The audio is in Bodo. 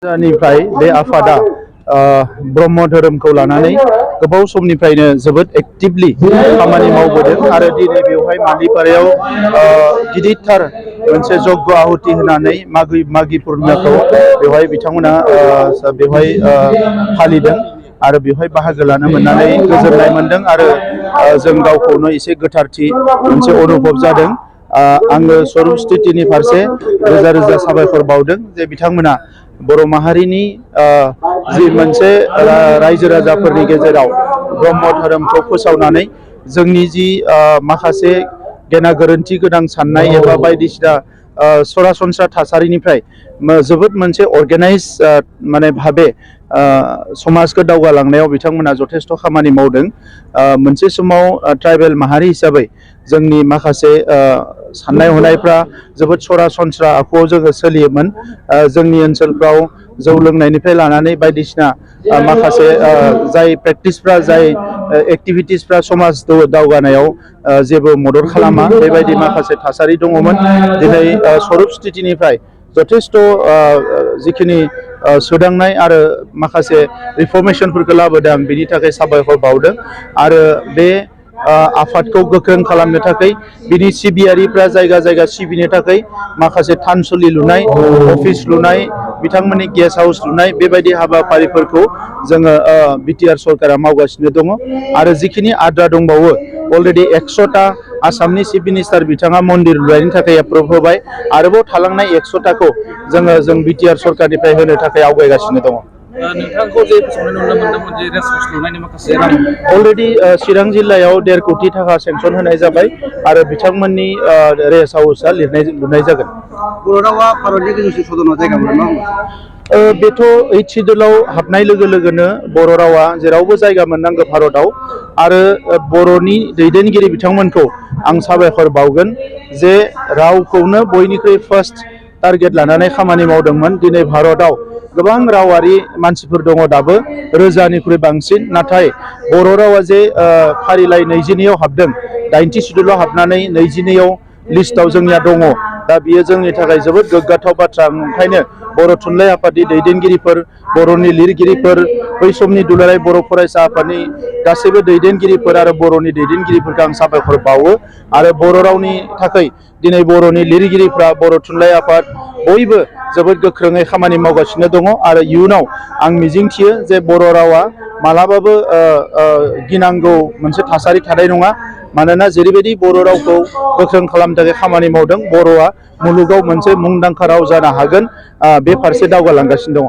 निफ्राय बे आफादा ब्रह्म धोरोमखौ लानानै गोबाव समनिफ्रायनो जोबोद एक्टिभलि खामानि मावबोदों आरो दिनै बेवहाय मालिपारायाव गिदिरथार मोनसे जग्य आहुति होनानै मागि पुर्णिमाखौ बेवहाय बिथांमोना बेवहाय फालिदों आरो बेवहाय बाहागो लानो मोननानै गोजोननाय मोनदों आरो जों गावखौनो एसे गोथारथि मोनसे अनुभब जादों। आङो स्वरूप स्थितिनि फारसे रोजा रोजा साबायखर बावदों जे बिथांमोना बर' माहारिनि जि मोनसे रायजो राजाफोरनि गेजेराव ब्रह्म धोरोमखौ फोसावनानै जोंनि जि माखासे गेना गोरोन्थि गोनां साननाय एबा बायदिसिना सरासनस्रा थासारिनिफ्राय जोबोद मोनसे अर्गेनाइज माने भाबे समाजखौ दावगालांनायाव बिथांमोना जथेस्थ' खामानि मावदों। मोनसे समाव ट्राइबेल माहारि हिसाबै जोंनि माखासे साननाय हनायफ्रा जोबोद सरासनस्रा आखुआव जोङो सोलियोमोन। जोंनि ओनसोलफ्राव जौ लोंनायनिफ्राय लानानै बायदिसिना माखासे जाय प्रेक्टिसफ्रा जाय एक्टिभिटिसफ्रा समाज दावगानायाव जेबो मदद खालामा बेबायदि माखासे थासारि दङमोन। दिनै स्वरूप स्थितिनिफ्राय जथेस्थ' जिखिनि सोदांनाय आरो माखासे रिफर्मेशनफोरखौ लाबोदों आं बिनि थाखाय साबायखर बावदों आरो बे आफादखौ गोख्रों खालामनो थाखाय बिनि सिबियारिफ्रा जायगा जायगा सिबिनो थाखाय माखासे थानसालि लुनाय, अफिस लुनाय, बिथांमोननि गेस्ट हाउस लुनाय बेबायदि हाबाफारिफोरखौ जोङो बिटिआर सरकारा मावगासिनो दङ आरो जिखिनि आद्रा दंबावो अलरेडि 100टा आसामनि चिफ मिनिस्टार बिथाङा मन्दिर लुनायनि थाखाय एप्रुभ होबाय। आरोबाव थालांनाय 100टाखौ जों बिटिआर सरकारनिफ्राय होनो थाखाय आवगायगासिनो दङ। नोंथांखौ जे फोसावनाय नुनो मोनदोंमोन जे रेस्ट हाउस लुनायनि माखासे रां अलरेडि चिरां जिल्लायाव 1.5 कोटि थाखा सेंसन होनाय जाबाय आरो बिथांमोननि रेस्ट हाउसआ लुनाय जागोन। बर' रावा भारतनि गोजौसिन सदनाव जायगा मोनो मा बेथ' 8 सिडुलाव हाबनाय लोगो लोगोनो बर' रावा जेरावबो जायगा मोननांगौ भारतआव आरो बर'नि दैदेनगिरि बिथांमोनखौ आं साबायखर बावगोन जे रावखौनो बयनिख्रुइ फार्स्ट टारगेट लानानै खामानि मावदोंमोन। दिनै भारतआव गोबां रावारि मानसिफोर दङ दाबो रोजानिख्रुइ बांसिन, नाथाय बर' रावा जे फारिलाइ 22आव हाबदों, 90 सिडुलाव हाबनानै 22आव लिस्टआव जोंनिया दङ। दा बियो जोंनि थाखाय जोबोद गोग्गाथाव बाथ्रा। ओंखायनो बर' थुनलाइ आफादनि दैदेनगिरिफोर, बर'नि लिरगिरिफोर, बै समनि दुलाराय बर' फरायसा आफादनि गासैबो दैदेनगिरिफोर आरो बर'नि दैदेनगिरिफोरखौ आं साबायखर बावो आरो बर' रावनि थाखाय दिनै बर'नि लिरगिरिफ्रा, बर' थुनलाइ आफाद बयबो जोबोद गोख्रोङै खामानि मावगासिनो दङ आरो इयुनाव आं मिजिंथियो जे बर' रावा मालाबाबो गिनांगौ मोनसे थासारि थानाय नङा। मानोना जेरैबायदि बर' रावखौ गोख्रों खालामनो थाखाय खामानि मावदों, बर'आ मुलुगाव मोनसे मुंदांखा राव जानो हागोन, बे फारसे दावगालांगासिनो दङ।